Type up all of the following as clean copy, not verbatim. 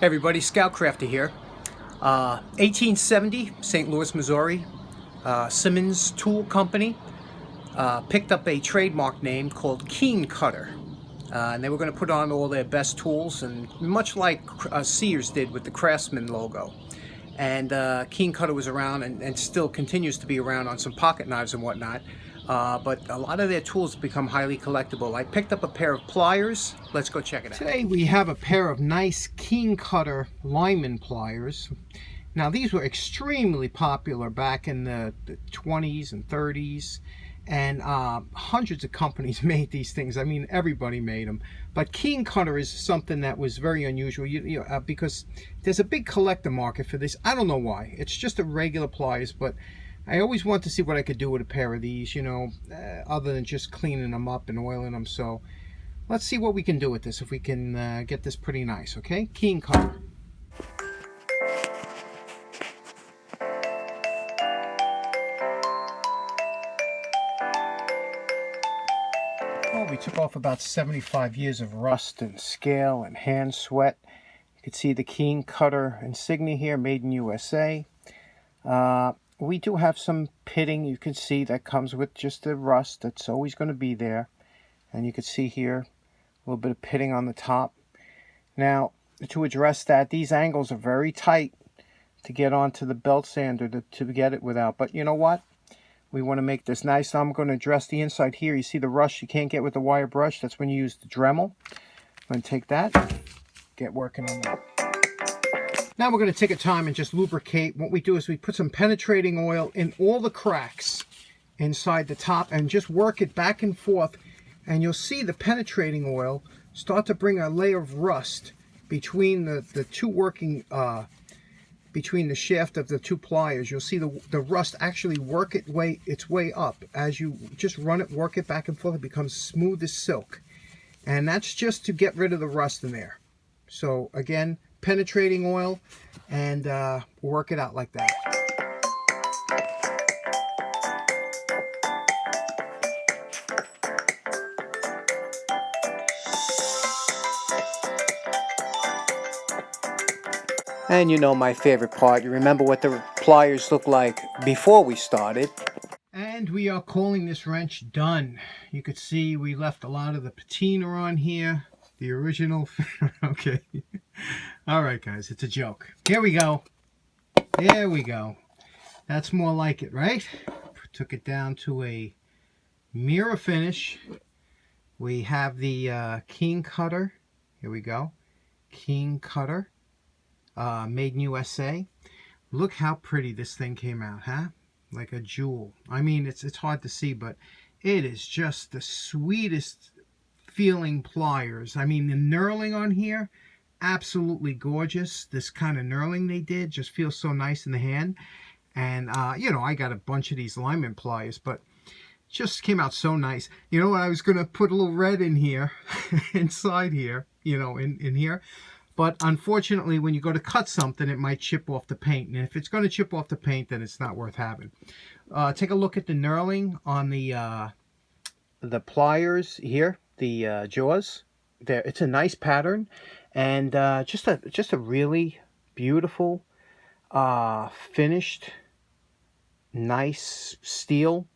Hey everybody, Scoutcrafter here. 1870, St. Louis, Missouri. Simmons Tool Company picked up a trademark name called Keen Kutter. And they were going to put on all their best tools, and much like Sears did with the Craftsman logo. And Keen Kutter was around and still continues to be around on some pocket knives and whatnot. But a lot of their tools become highly collectible. I picked up a pair of pliers. Let's go check it out. Today we have a pair of nice Keen Kutter Lineman Pliers. Now these were extremely popular back in the 20s and 30s. And hundreds of companies made these things. I mean, everybody made them. But Keen Kutter is something that was very unusual because there's a big collector market for this. I don't know why. It's just a regular pliers, but I always want to see what I could do with a pair of these, other than just cleaning them up and oiling them. So let's see what we can do with this, if we can get this pretty nice, okay? Keen Kutter. Well, we took off about 75 years of rust and scale and hand sweat. You can see the Keen Kutter insignia here, made in USA. We do have some pitting, you can see, that comes with just the rust. That's always going to be there. And you can see here a little bit of pitting on the top. Now, to address that, these angles are very tight to get onto the belt sander to get it without. But you know what? We want to make this nice. I'm going to address the inside here. You see the rust you can't get with the wire brush. That's when you use the Dremel. I'm going to take that, get working on that. Now we're going to take a time and just lubricate. What we do is we put some penetrating oil in all the cracks inside the top and just work it back and forth. And you'll see the penetrating oil start to bring a layer of rust between the two working, between the shaft of the two pliers. You'll see the rust actually work its way up. As you just run it, work it back and forth, it becomes smooth as silk. And that's just to get rid of the rust in there. So again, penetrating oil, and work it out like that. And you know my favorite part, you remember what the pliers looked like before we started. And we are calling this wrench done. You could see we left a lot of the patina on here. The original. Okay. All right, guys, it's a joke. Here we go. There we go. That's more like it, right? Took it down to a mirror finish. We have the Keen Kutter. Here we go. Keen Kutter. Made in USA. Look how pretty this thing came out, huh? Like a jewel. I mean, it's hard to see, but it is just the sweetest feeling pliers. I mean, the knurling on here, absolutely gorgeous. This kind of knurling they did just feels so nice in the hand. And I got a bunch of these lineman pliers, but just came out so nice. You know what, I was gonna put a little red in here inside here, in here, but unfortunately when you go to cut something, it might chip off the paint, and if it's going to chip off the paint, then it's not worth having. Take a look at the knurling on the pliers here, the jaws there. It's a nice pattern, and just a really beautiful finished nice steel,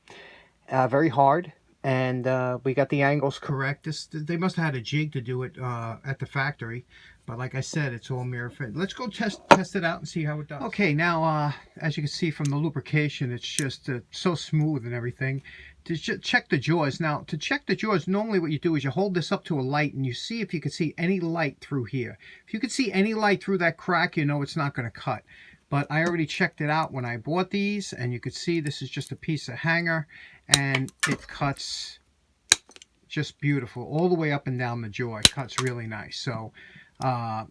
very hard, and we got the angles correct. They must have had a jig to do it at the factory, but like I said, it's all mirror fit. Let's go test it out and see how it does. Okay, now as you can see from the lubrication, it's just so smooth and everything. To check the jaws. Now, to check the jaws, normally what you do is you hold this up to a light and you see if you can see any light through here. If you can see any light through that crack, you know it's not going to cut. But I already checked it out when I bought these, and you could see this is just a piece of hanger, and it cuts just beautiful all the way up and down the jaw. It cuts really nice. So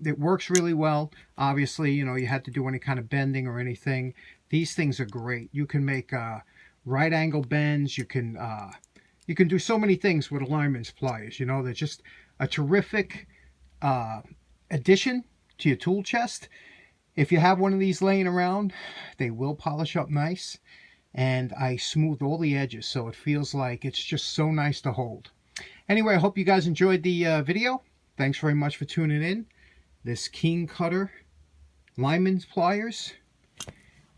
it works really well. Obviously, you had to do any kind of bending or anything. These things are great. You can make right angle bends. You can do so many things with a lineman's pliers. They're just a terrific addition to your tool chest. If you have one of these laying around, they will polish up nice, and I smoothed all the edges, so it feels like it's just so nice to hold. Anyway, I hope you guys enjoyed the video. Thanks very much for tuning in, this Keen Kutter Lineman Pliers.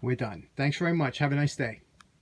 We're done. Thanks very much. Have a nice day.